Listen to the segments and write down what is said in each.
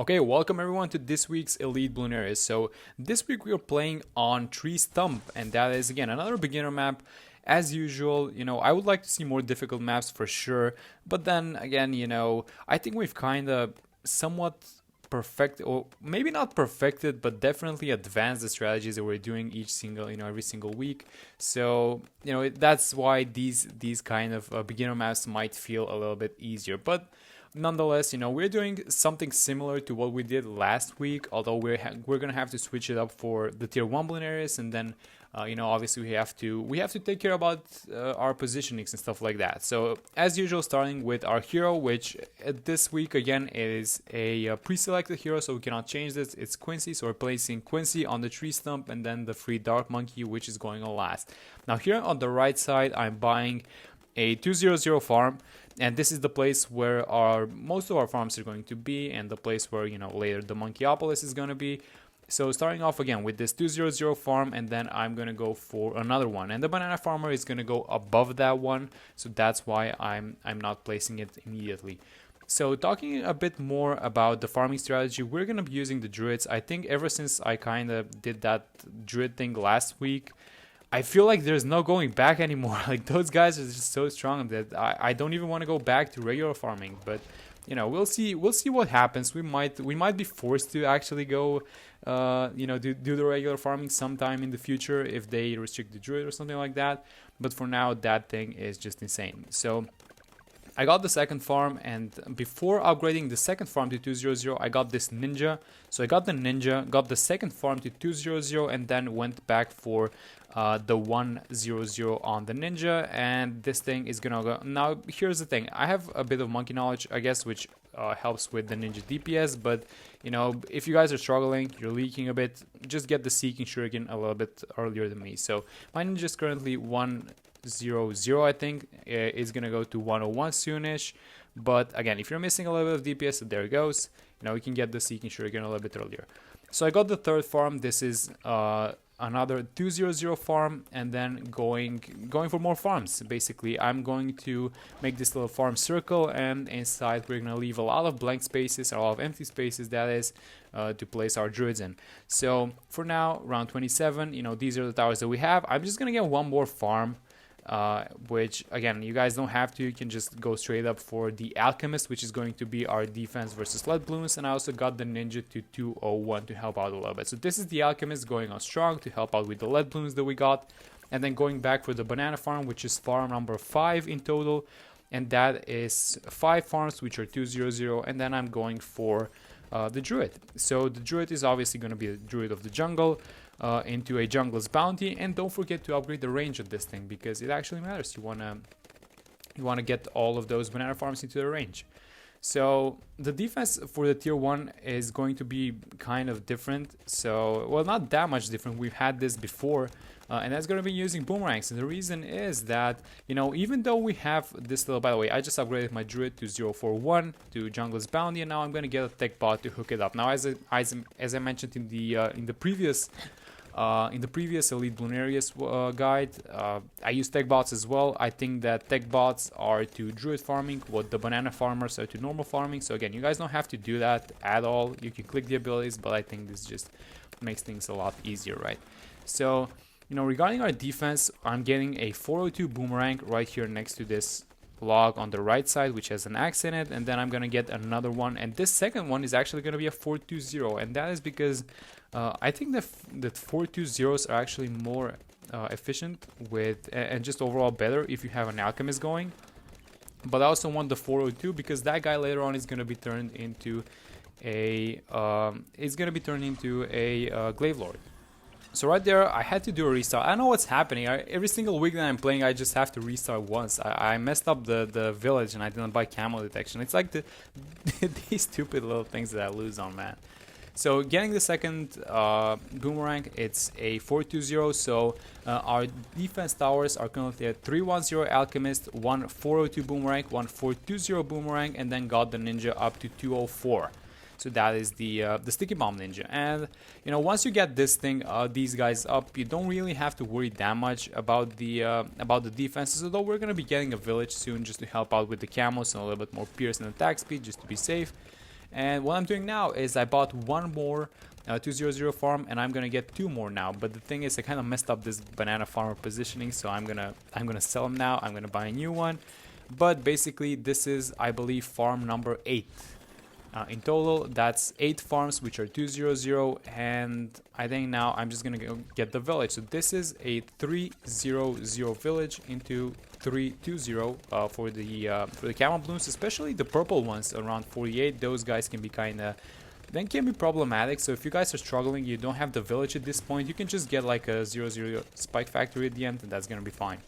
Okay, welcome everyone to this week's Elite Bloonarius. So this week we are playing on Tree Stump, and that is again another beginner map. As usual, I would like to see more difficult maps for sure, but then again, I think we've kind of somewhat perfect, or maybe not perfected, but definitely advanced the strategies that we're doing every single week. So that's why these kind of beginner maps might feel a little bit easier, but nonetheless, we're doing something similar to what we did last week, although we're gonna have to switch it up for the tier 1 Bloonarius, and then obviously we have to take care about our positionings and stuff like that. So as usual, starting with our hero, which this week again is a pre-selected hero, so we cannot change this. It's Quincy, so we're placing Quincy on the Tree Stump, and then the free Dark Monkey, which is going on last. Now here on the right side, I'm buying a 200 farm, and this is the place where most of our farms are going to be, and the place where later the Monkeyopolis is going to be. So starting off again with this 200 farm, and then I'm going to go for another one, and the banana farmer is going to go above that one, so that's why I'm not placing it immediately. So talking a bit more about the farming strategy, we're going to be using the Druids. I think ever since I kind of did that Druid thing last week, I feel like there's no going back anymore. Like, those guys are just so strong that I don't even want to go back to regular farming. But we'll see what happens. We might be forced to actually go do the regular farming sometime in the future if they restrict the Druid or something like that. But for now, that thing is just insane. So I got the second farm, and before upgrading the second farm to 200, I got this ninja. So I got the ninja, got the second farm to 200, and then went back for the 100 on the ninja, and this thing is gonna go. Now here's the thing, I have a bit of monkey knowledge, I guess, which helps with the ninja DPS, but if you guys are struggling, you're leaking a bit, just get the Seeking Shuriken a little bit earlier than me. So my ninja is currently 100, I think. Is gonna go to 101 soonish, but again, if you're missing a little bit of DPS, there it goes. We can get the Seeking Shuriken a little bit earlier. So I got the third farm. This is another 200 farm, and then going for more farms. Basically, I'm going to make this little farm circle, and inside we're gonna leave a lot of blank spaces, a lot of empty spaces, that is, to place our druids in. So for now, round 27, these are the towers that we have. I'm just gonna get one more farm, which again, you guys don't have to. You can just go straight up for the alchemist, which is going to be our defense versus lead bloons, and I also got the ninja to 201 to help out a little bit. So this is the alchemist going on strong to help out with the lead bloons that we got, and then going back for the banana farm, which is farm number 5 in total, and that is 5 farms which are 200, and then I'm going for the druid. So the druid is obviously going to be the druid of the jungle, into a jungler's bounty, and don't forget to upgrade the range of this thing, because it actually matters. You wanna get all of those banana farms into the range. So the defense for the tier 1 is going to be kind of different. So, well, not that much different. We've had this before, and that's going to be using boomerangs. And the reason is that, even though we have this little, by the way, I just upgraded my druid to 041 to jungler's bounty, and now I'm going to get a tech bot to hook it up. Now, as I mentioned in the previous Elite Bloonarius guide, I use tech bots as well. I think that tech bots are to druid farming what the banana farmers are to normal farming. So again, you guys don't have to do that at all. You can click the abilities, but I think this just makes things a lot easier, right? So, regarding our defense, I'm getting a 402 boomerang right here next to this log on the right side, which has an axe in it, and then I'm gonna get another one, and this second one is actually gonna be a 420, and that is because I think that 420s are actually more efficient with and just overall better if you have an alchemist going. But I also want the 402 because that guy later on is gonna be turned into a glaive lord. So right there, I had to do a restart. I don't know what's happening. Every single week that I'm playing, I just have to restart once. I messed up the village, and I didn't buy camo detection. It's like these stupid little things that I lose on, man. So getting the second boomerang, it's a 420. So our defense towers are currently at 310 alchemist, 1 402 boomerang, 1 420 boomerang, and then got the ninja up to 204. So that is the sticky bomb ninja. And once you get this thing, these guys up, you don't really have to worry that much about the defenses. Although we're gonna be getting a village soon just to help out with the camos and a little bit more pierce and attack speed just to be safe. And what I'm doing now is I bought one more 200 farm, and I'm gonna get 2 more now. But the thing is, I kind of messed up this banana farmer positioning, so I'm gonna sell them now. I'm gonna buy a new one. But basically, this is, I believe, farm number 8. In total, that's 8 farms, which are 200, and I think now I'm just gonna go get the village. So this is a 300 village into 320 for the camel balloons, especially the purple ones around 48. Those guys can be kind of problematic. So if you guys are struggling, you don't have the village at this point, you can just get like a 0 spike factory at the end, and that's gonna be fine.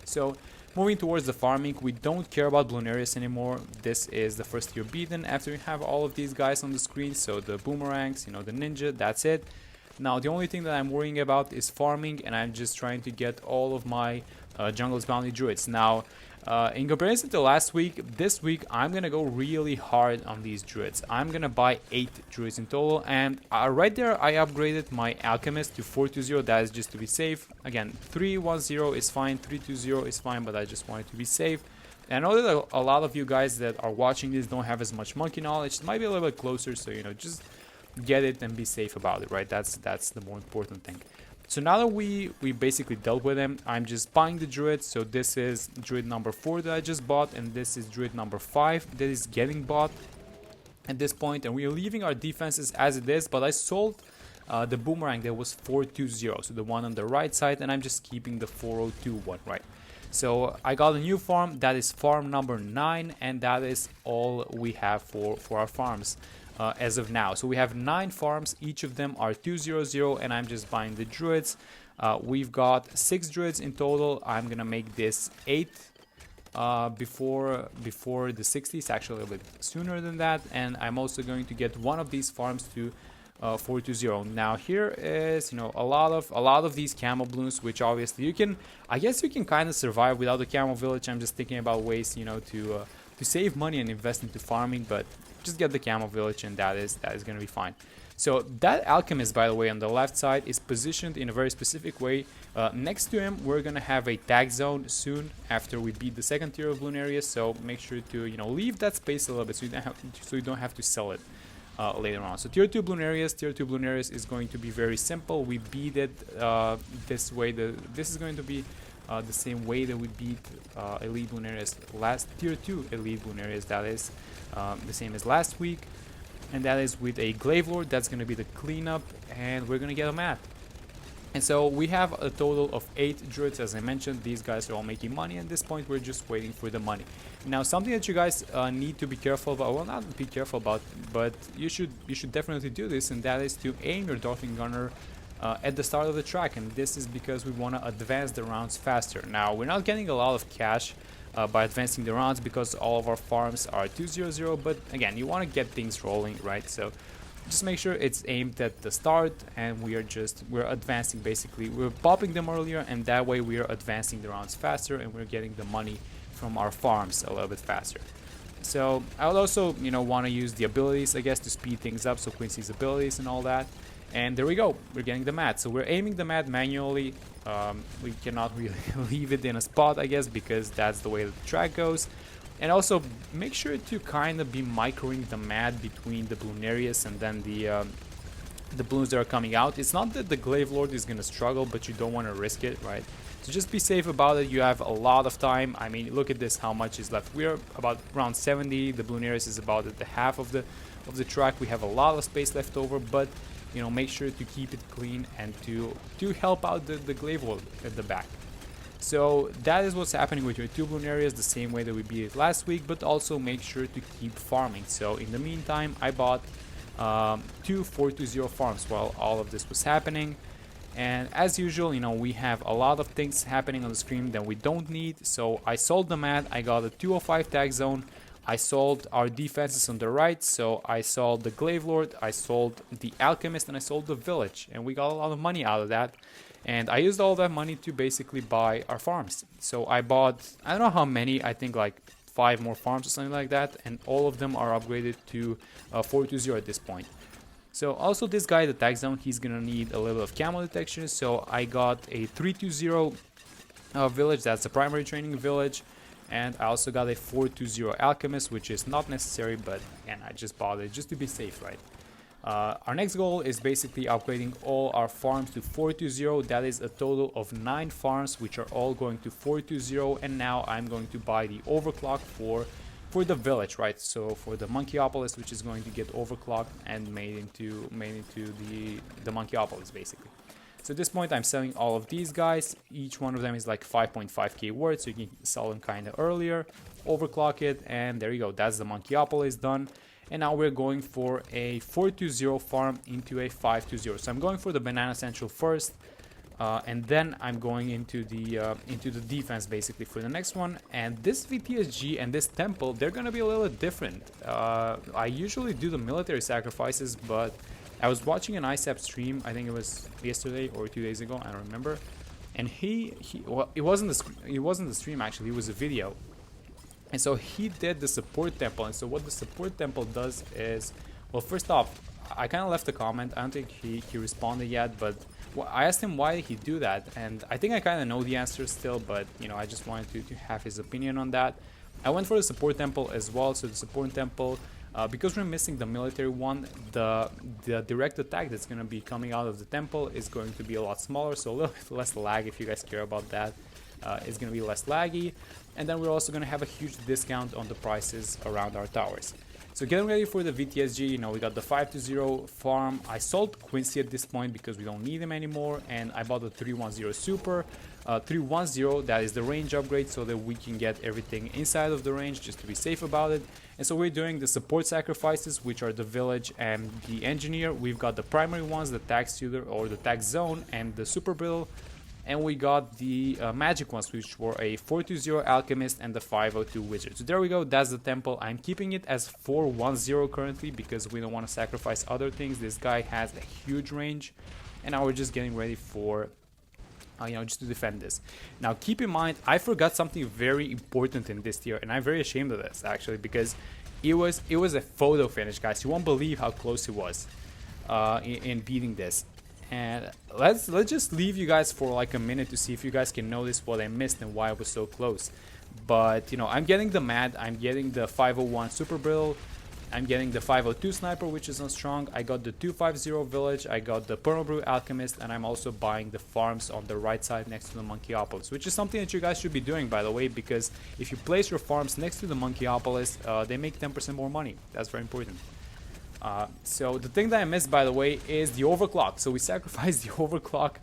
So moving towards the farming, we don't care about Bloonarius anymore. This is the first tier beaten after you have all of these guys on the screen. So the boomerangs, you know, the ninja, that's it. Now the only thing that I'm worrying about is farming, and I'm just trying to get all of my jungle's bounty druids. Now in comparison to last week, this week I'm gonna go really hard on these druids. I'm gonna buy 8 druids in total, and right there I upgraded my alchemist to 420. That is just to be safe. Again, 310 is fine, 320 is fine, but I just wanted to be safe. And I know that a lot of you guys that are watching this don't have as much monkey knowledge. It might be a little bit closer, so you know, just get it and be safe about it, right? That's the more important thing. So now that we basically dealt with him, I'm just buying the druid. So this is druid number 4 that I just bought, and this is druid number 5 that is getting bought at this point. And we are leaving our defenses as it is, but I sold the boomerang that was 420, so the one on the right side, and I'm just keeping the 402 one, right? So I got a new farm, that is farm number 9, and that is all we have for our farms as of now. So we have 9 farms, each of them are 200, and I'm just buying the druids. We've got 6 druids in total. I'm gonna make this 8 before the 60s, actually a little bit sooner than that. And I'm also going to get one of these farms to 420. Now here is, you know, a lot of these camel balloons, which obviously I guess you can kind of survive without the camel village. I'm just thinking about ways, you know, to save money and invest into farming, but just get the camel village, and that is going to be fine. So that alchemist, by the way, on the left side is positioned in a very specific way. Next to him, we're going to have a tag zone soon after we beat the second tier of Bloonarius. So make sure to, you know, leave that space a little bit so you don't have to sell it later on. So tier 2 Bloonarius is going to be very simple. We beat it this way. This is going to be the same way that we beat Elite Bloonarius tier 2 Elite Bloonarius. That is the same as last week, and that is with a glaive lord. That's going to be the cleanup, and we're going to get a map. And so we have a total of 8 druids, as I mentioned. These guys are all making money at this point. We're just waiting for the money. Now, something that you guys need to be careful about, well, not be careful about, but you should definitely do this, and that is to aim your Dolphin Gunner at the start of the track. And this is because we want to advance the rounds faster. Now, we're not getting a lot of cash by advancing the rounds because all of our farms are 200, but again, you want to get things rolling, right? So just make sure it's aimed at the start, and we're advancing. Basically, we're popping them earlier, and that way we are advancing the rounds faster, and we're getting the money from our farms a little bit faster. So I would also, you know, want to use the abilities, I guess, to speed things up. So Quincy's abilities and all that. And there we go, we're getting the mat. So we're aiming the mat manually. We cannot really leave it in a spot, I guess, because that's the way that the track goes. And also make sure to kind of be microing the mat between the Bloonarius and then the balloons that are coming out. It's not that the glaive lord is gonna struggle, but you don't want to risk it, right? So just be safe about it. You have a lot of time. I mean, look at this, how much is left. We're about around 70. The Bloonarius is about at the half of the track. We have a lot of space left over, but you know, make sure to keep it clean and to help out the glaive lord at the back. So that is what's happening with your 2 Bloonarius, the same way that we beat it last week, but also make sure to keep farming. So in the meantime, I bought 2 420 farms while all of this was happening. And as usual, you know, we have a lot of things happening on the screen that we don't need. So I sold the mat, I got a 205 tag zone, I sold our defenses on the right, so I sold the glaive lord, I sold the alchemist, and I sold the village, and we got a lot of money out of that. And I used all that money to basically buy our farms. So I bought, I don't know how many, I think like 5 more farms or something like that, and all of them are upgraded to 420 at this point. So also this guy, the tag zone, he's gonna need a little bit of camo detection, so I got a 320 village. That's the primary training village. And I also got a 420 Alchemist, which is not necessary, but again, I just bought it just to be safe, right? Our next goal is basically upgrading all our farms to 420. That is a total of 9 farms, which are all going to 420. And now I'm going to buy the overclock for the village, right? So for the Monkeyopolis, which is going to get overclocked and made into the Monkeyopolis, basically. So at this point, I'm selling all of these guys. Each one of them is like 5.5k worth, so you can sell them kind of earlier, overclock it, and there you go. That's the Monkeyopolis done. And now we're going for a 420 farm into a 520. So I'm going for the Banana Central first, and then I'm going into the defense basically for the next one. And this VTSG and this temple, they're gonna be a little different. I usually do the military sacrifices, but I was watching an ISAP stream. I think it was yesterday or 2 days ago. I don't remember. And well, it wasn't the stream actually. It was a video. And so he did the support temple. And so what the support temple does is, well, first off, I kind of left a comment. I don't think he responded yet, but I asked him why did he do that. And I think I kind of know the answer still, but you know, I just wanted to have his opinion on that. I went for the support temple as well. So the support temple, because we're missing the military one, the direct attack that's going to be coming out of the temple is going to be a lot smaller. So a little bit less lag if you guys care about that. It's going to be less laggy. And then we're also going to have a huge discount on the prices around our towers. So getting ready for the VTSG, you know, we got the 520 farm. I sold Quincy at this point because we don't need him anymore. And I bought the 310 Super. 310, that is the range upgrade so that we can get everything inside of the range just to be safe about it. And so we're doing the support sacrifices, which are the village and the engineer. We've got the primary ones, the tax tutor or the tax zone and the super bill. And we got the magic ones, which were a 420 alchemist and the 502 wizard. So there we go, that's the temple. I'm keeping it as 410 currently because we don't want to sacrifice other things. This guy has a huge range, and now we're just getting ready for you know, just to defend this. Now keep in mind, I forgot something very important in this tier, and I'm very ashamed of this actually, because it was a photo finish, guys. You won't believe how close it was in beating this. And let's just leave you guys for like a minute to see if you guys can notice what I missed and why I was so close. But you know, I'm getting the MAD, I'm getting the 501 Super Brill, I'm getting the 502 Sniper, which is on strong. I got the 250 Village, I got the Permabrew Alchemist, and I'm also buying the farms on the right side next to the Monkeyopolis, which is something that you guys should be doing, by the way, because if you place your farms next to the Monkeyopolis, they make 10% more money. That's very important. So the thing that I missed, by the way, is the overclock. So we sacrificed the overclock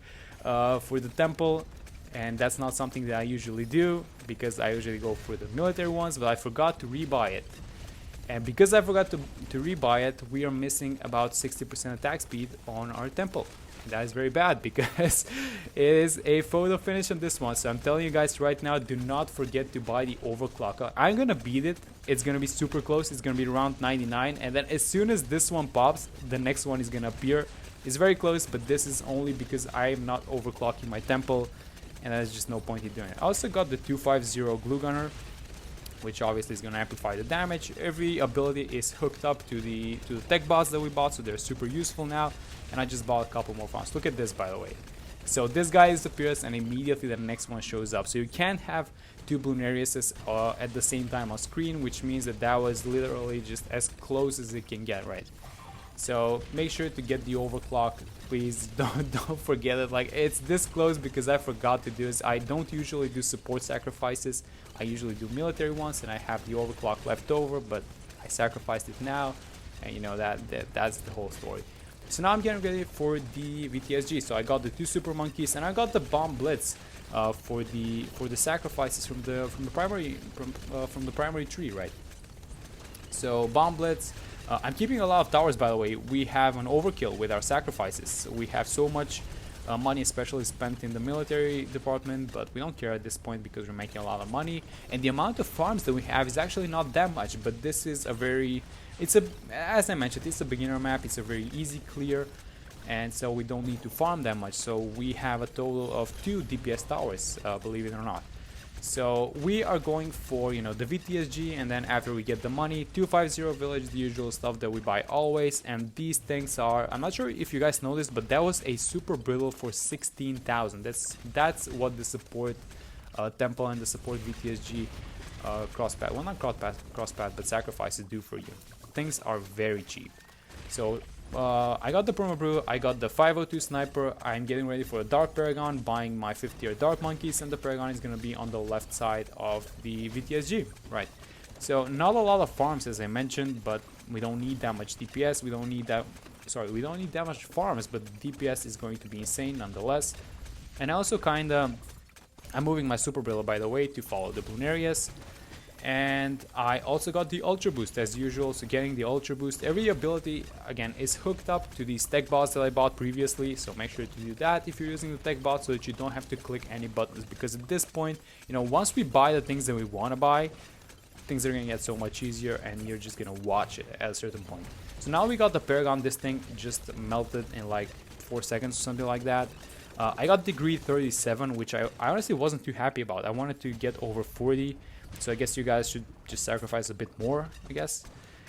for the temple, and that's not something that I usually do because I usually go for the military ones, but I forgot to rebuy it. And because I forgot to rebuy it, we are missing about 60% attack speed on our temple. That is very bad because it is a photo finish on this one. So I'm telling you guys right now, do not forget to buy the overclock. I'm gonna beat it. It's gonna be super close. It's gonna be around 99, and then as soon as this one pops, the next one is gonna appear. It's very close, but this is only because I am not overclocking my temple, and there's just no point in doing it. I also got the 250 glue gunner, which obviously is going to amplify the damage. Every ability is hooked up to the tech bots that we bought, so they're super useful now. And I just bought a couple more farms. Look at this, by the way. So this guy disappears and immediately the next one shows up. So you can't have two Bloonariuses at the same time on screen, which means that that was literally just as close as it can get, right? So make sure to get the overclock, please. Don't forget it. Like, it's this close because I forgot to do this. I don't usually do support sacrifices. I usually do military ones, and I have the overclock left over, but I sacrificed it now, and you know that's the whole story. So now I'm getting ready for the VTSG. So I got the 2 super monkeys, and I got the bomb blitz for the sacrifices from the primary tree, right? So bomb blitz. I'm keeping a lot of towers, by the way. We have an overkill with our sacrifices. We have so much money, especially spent in the military department, but we don't care at this point because we're making a lot of money. And the amount of farms that we have is actually not that much, but this is as I mentioned, it's a beginner map. It's a very easy clear, and so we don't need to farm that much. So we have a total of 2 DPS towers, believe it or not. So we are going for, you know, the VTSG, and then after we get the money, 250 village, the usual stuff that we buy always. And these things are, I'm not sure if you guys know this, but that was a super brittle for 16,000. That's what the support temple and the support VTSG cross path, well, not cross path, but sacrifices do for you. Things are very cheap. So I got the Perma Brew, I got the 502 Sniper, I'm getting ready for a Dark Paragon, buying my 5th tier Dark Monkeys, and the Paragon is going to be on the left side of the VTSG, right? So not a lot of farms, as I mentioned, but we don't need that much DPS, we don't need that much farms, but the DPS is going to be insane nonetheless. And I also I'm moving my Super Brillo, by the way, to follow the Bloonarius. And I also got the Ultra Boost as usual, so getting the Ultra Boost. Every ability, again, is hooked up to these tech bots that I bought previously, so make sure to do that if you're using the tech bot so that you don't have to click any buttons, because at this point, you know, once we buy the things that we want to buy, things are going to get so much easier and you're just going to watch it at a certain point. So now we got the Paragon. This thing just melted in like 4 seconds or something like that. I got degree 37, which I honestly wasn't too happy about. I wanted to get over 40. So I guess you guys should just sacrifice a bit more, I guess.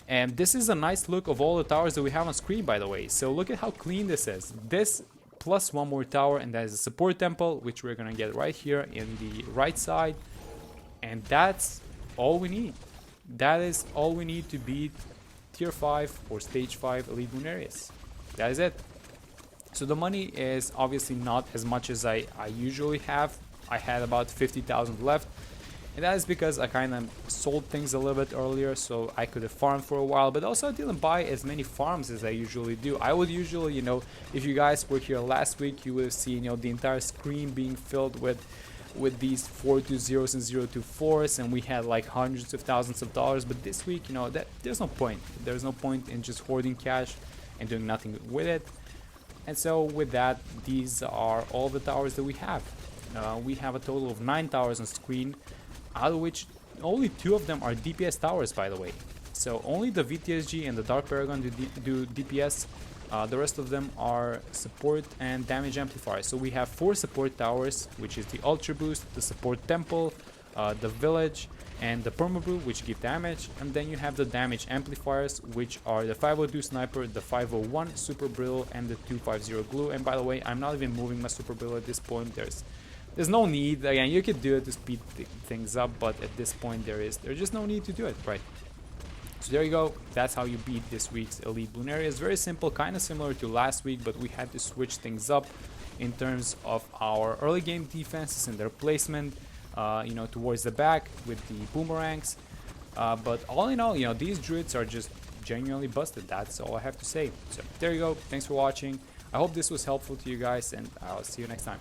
And this is a nice look of all the towers that we have on screen, by the way. So look at how clean this is. This plus one more tower, and that is a support temple, which we're gonna get right here in the right side. And that's all we need. That is all we need to beat tier 5 or stage 5 Elite Bloonarius. That is it. So the money is obviously not as much as I usually have. I had about 50,000 left. And that is because I kind of sold things a little bit earlier, so I could have farmed for a while, but also I didn't buy as many farms as I usually do. I would usually, you know, if you guys were here last week, you would have seen, you know, the entire screen being filled with these 420s and 024s, and we had like hundreds of thousands of dollars. But this week, you know, that there's no point. There's no point in just hoarding cash and doing nothing with it. And so with that, these are all the towers that we have. We have a total of 9 towers on screen, out of which only 2 of them are DPS towers, by the way. So only the VTSG and the Dark Paragon do DPS. The rest of them are support and damage amplifiers. So we have 4 support towers, which is the Ultra Boost, the Support Temple, the Village, and the Perma Brew, which give damage. And then you have the damage amplifiers, which are the 502 Sniper, the 501 Super Brill, and the 250 Glue. And by the way, I'm not even moving my Super Brill at this point. There's no need. Again, you could do it to speed things up, but at this point there's just no need to do it, right? So there you go. That's how you beat this week's Elite Bloonarius. Very simple, kind of similar to last week, but we had to switch things up in terms of our early game defenses and their placement, you know, towards the back with the boomerangs. But all in all, you know, these druids are just genuinely busted. That's all I have to say. So there you go. Thanks for watching. I hope this was helpful to you guys, and I'll see you next time.